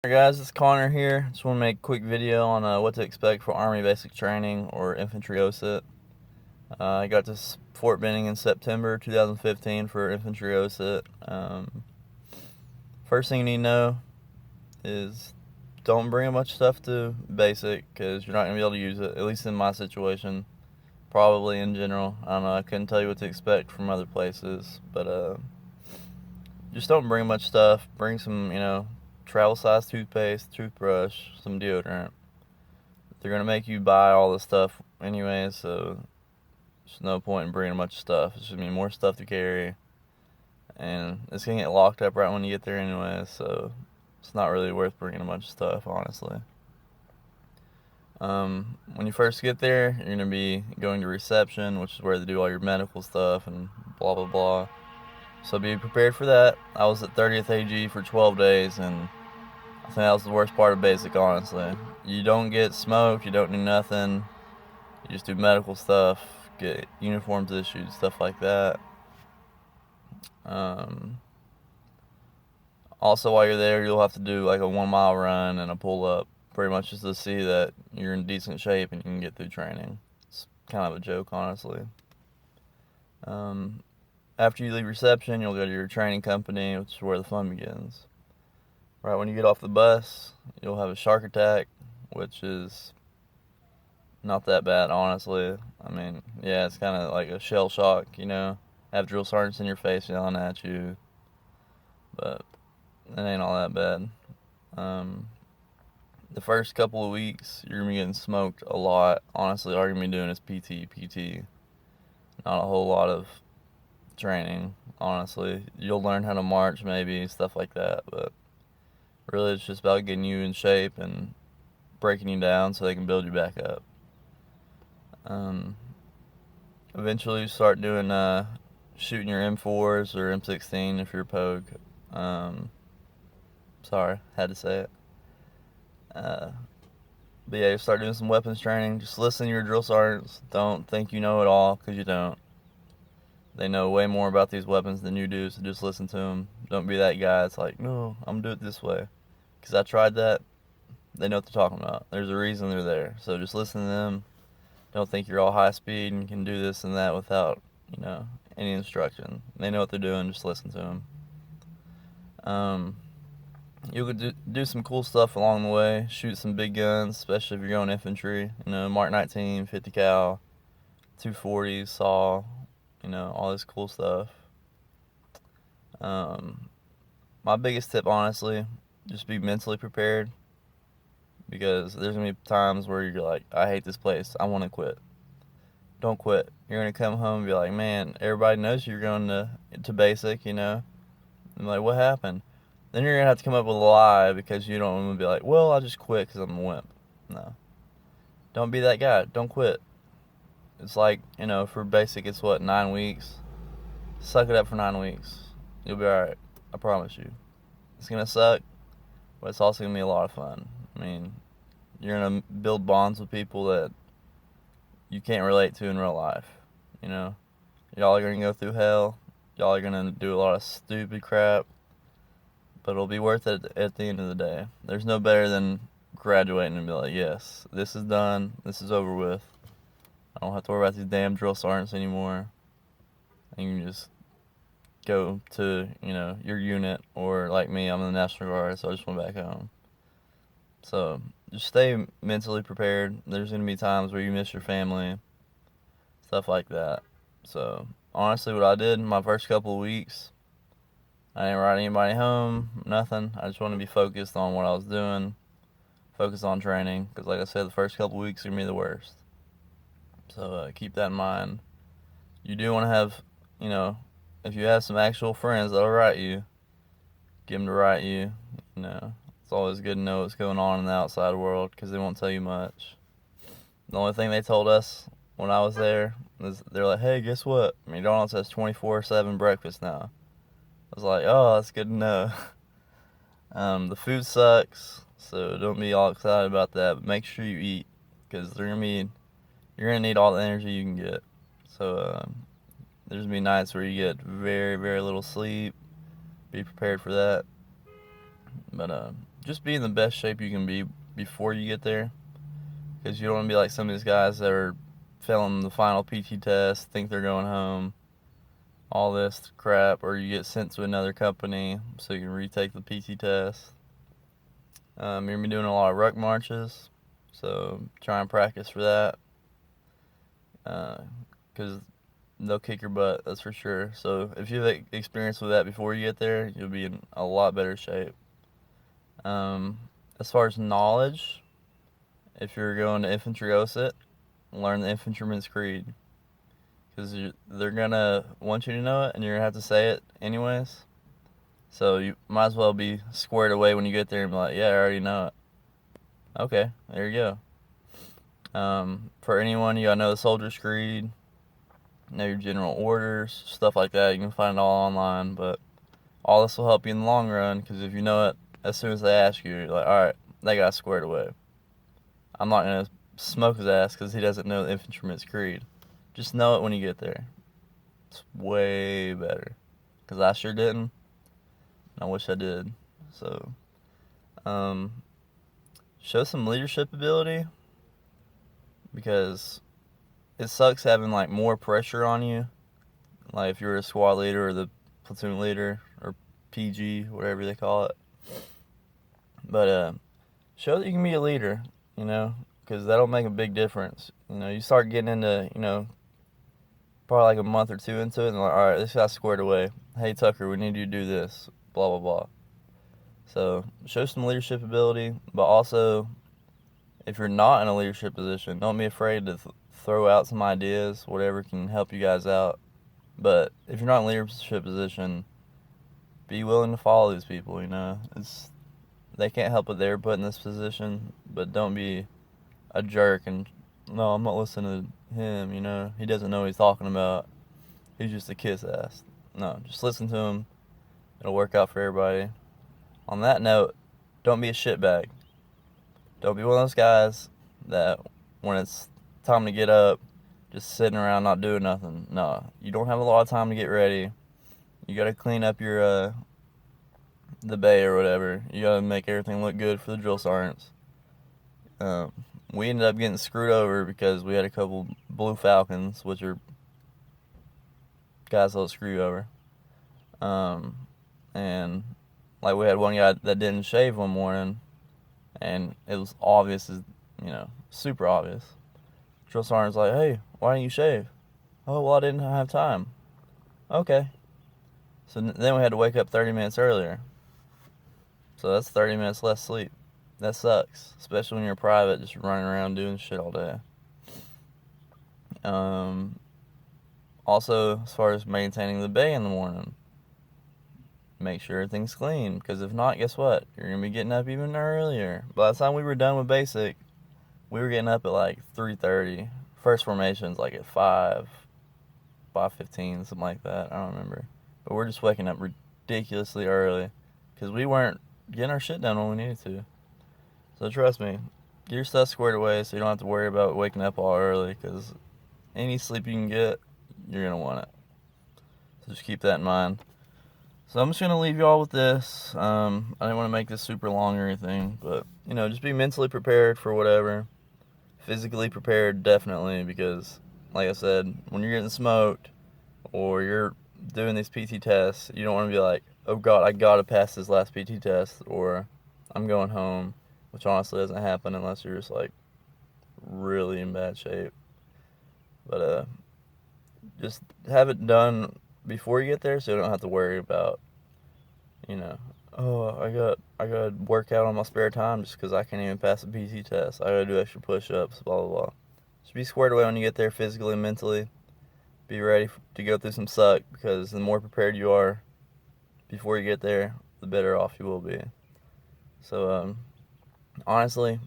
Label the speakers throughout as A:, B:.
A: Alright guys, it's Connor here. Just want to make a quick video on what to expect for Army Basic Training or Infantry osut. I got to Fort Benning in September 2015 for Infantry osut. First thing you need to know is don't bring a bunch of stuff to Basic because you're not going to be able to use it, at least in my situation. Probably in general. I don't know, I couldn't tell you what to expect from other places, but just don't bring much stuff. Bring some, travel size toothpaste, toothbrush, some deodorant. They're gonna make you buy all this stuff anyway, so there's no point in bringing a bunch of stuff. It's just gonna be more stuff to carry, and it's gonna get locked up right when you get there anyway, so it's not really worth bringing a bunch of stuff, honestly. When you first get there, you're gonna be going to reception, which is where they do all your medical stuff and blah blah blah. So be prepared for that. I was at 30th AG for 12 days, and I think that was the worst part of basic, honestly. You don't get smoked, you don't do nothing. You just do medical stuff, get uniforms issued, stuff like that. Also, while you're there, you'll have to do like a 1 mile run and a pull up, pretty much just to see that you're in decent shape and you can get through training. It's kind of a joke, honestly. After you leave reception, you'll go to your training company, which is where the fun begins. Right when you get off the bus, you'll have a shark attack, which is not that bad, honestly. I mean, yeah, it's kind of like a shell shock, have drill sergeants in your face yelling at you, but it ain't all that bad. The first couple of weeks, you're gonna be getting smoked a lot. Honestly, all you're gonna be doing is PT. Not a whole lot of training, honestly. You'll learn how to march, maybe, stuff like that, but really it's just about getting you in shape and breaking you down so they can build you back up. Eventually you start doing shooting your M4s or M16 if you're a pogue. Sorry, had to say it. But yeah, you start doing some weapons training. Just listen to your drill sergeants. Don't think you know it all, because you don't. They know way more about these weapons than you do, so just listen to them. Don't be that guy that's like, no, I'm gonna do it this way. Because I tried that. They know what they're talking about. There's a reason they're there. So just listen to them. Don't think you're all high speed and can do this and that without, any instruction. They know what they're doing. Just listen to them. You could do some cool stuff along the way. Shoot some big guns, especially if you're going infantry. Mark 19, 50 cal, 240, saw, all this cool stuff. My biggest tip, honestly, just be mentally prepared, because there's going to be times where you're like, I hate this place, I want to quit. Don't quit. You're going to come home and be like, man, everybody knows you're going to basic, and like, what happened? Then you're going to have to come up with a lie because you don't want to be like, well, I just quit because I'm a wimp. No. Don't be that guy. Don't quit. It's like, for basic, it's what, 9 weeks? Suck it up for 9 weeks. You'll be alright. I promise you. It's going to suck, but it's also going to be a lot of fun. I mean, you're going to build bonds with people that you can't relate to in real life. Y'all are going to go through hell. Y'all are going to do a lot of stupid crap, but it'll be worth it at the end of the day. There's no better than graduating and be like, yes, this is done. This is over with. I don't have to worry about these damn drill sergeants anymore. And you can just go to, your unit, or like me, I'm in the National Guard, so I just went back home. So just stay mentally prepared. There's going to be times where you miss your family, stuff like that. So honestly, what I did in my first couple of weeks, I didn't write anybody home, nothing. I just wanted to be focused on what I was doing, focus on training, because like I said, the first couple of weeks are going to be the worst. So keep that in mind. You do want to have, if you have some actual friends that'll write you, get them to write you. It's always good to know what's going on in the outside world, because they won't tell you much. The only thing they told us when I was there is they're like, hey, guess what? McDonald's has 24/7 breakfast now. I was like, oh, that's good to know. The food sucks, so don't be all excited about that, but make sure you eat, because you're going to need all the energy you can get. So there's going to be nights where you get very, very little sleep. Be prepared for that. But just be in the best shape you can be before you get there, because you don't want to be like some of these guys that are failing the final PT test, think they're going home, all this crap, or you get sent to another company so you can retake the PT test. You're going to be doing a lot of ruck marches, so try and practice for that, because they'll kick your butt, that's for sure. So if you have experience with that before you get there, you'll be in a lot better shape. As far as knowledge, if you're going to Infantry osut, learn the Infantryman's Creed, because they're going to want you to know it, and you're going to have to say it anyways. So you might as well be squared away when you get there and be like, yeah, I already know it. Okay, there you go. For anyone, you got to know the Soldier's Creed, know your general orders, stuff like that. You can find it all online, but all this will help you in the long run, because if you know it, as soon as they ask you, you're like, alright, that guy's squared away. I'm not going to smoke his ass because he doesn't know the Infantryman's Creed. Just know it when you get there. It's way better. Because I sure didn't. I wish I did. So, show some leadership ability, because it sucks having like more pressure on you. Like if you're a squad leader or the platoon leader or PG, whatever they call it. But show that you can be a leader, you know, because that'll make a big difference. You know, you start getting into, you know, probably like a month or two into it, and like, all right, this guy's squared away. Hey, Tucker, we need you to do this, blah, blah, blah. So show some leadership ability, but also, if you're not in a leadership position, don't be afraid to throw out some ideas, whatever can help you guys out. But if you're not in a leadership position, be willing to follow these people, you know. They can't help it they're put in this position, but don't be a jerk and, no, I'm not listening to him, you know. He doesn't know what he's talking about. He's just a kiss ass. No, just listen to him. It'll work out for everybody. On that note, don't be a shitbag. Don't be one of those guys that when it's time to get up, just sitting around not doing nothing. No, you don't have a lot of time to get ready. You gotta clean up your the bay or whatever. You gotta make everything look good for the drill sergeants. We ended up getting screwed over because we had a couple Blue Falcons, which are guys that'll screw you over. And like we had one guy that didn't shave one morning, and it was obvious, as you know, super obvious. Drill sergeant's like, hey, why didn't you shave? Oh, well, I didn't have time. Okay. So then we had to wake up 30 minutes earlier. So that's 30 minutes less sleep. That sucks, especially when you're private, just running around doing shit all day. Also, as far as maintaining the bay in the morning, make sure everything's clean, because if not, guess what? You're going to be getting up even earlier. By the time we were done with basic, we were getting up at like 3:30. First formation's like at 5:15, something like that. I don't remember. But we're just waking up ridiculously early because we weren't getting our shit done when we needed to. So trust me, get your stuff squared away so you don't have to worry about waking up all early, because any sleep you can get, you're going to want it. So just keep that in mind. So I'm just going to leave you all with this. I didn't want to make this super long or anything, but, you know, just be mentally prepared for whatever. Physically prepared, definitely, because, like I said, when you're getting smoked or you're doing these PT tests, you don't want to be like, oh God, I got to pass this last PT test, or I'm going home, which honestly doesn't happen unless you're just, like, really in bad shape. But, just have it done before you get there so you don't have to worry about, you know, oh, I got to work out on my spare time just because I can't even pass a PT test. I got to do extra push-ups, blah, blah, blah. Just be squared away when you get there physically and mentally. Be ready to go through some suck, because the more prepared you are before you get there, the better off you will be. So, honestly,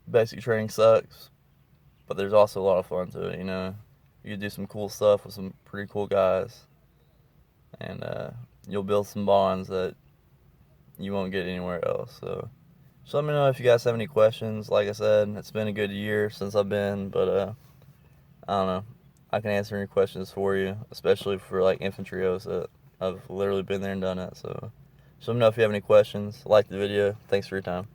A: basic training sucks, but there's also a lot of fun to it, you know. You can do some cool stuff with some pretty cool guys, and you'll build some bonds that you won't get anywhere else. So just let me know if you guys have any questions. Like I said, it's been a good year since I've been, but I don't know. I can answer any questions for you, especially for like infantry osut. I've literally been there and done it, so So let me know if you have any questions. Like the video. Thanks for your time.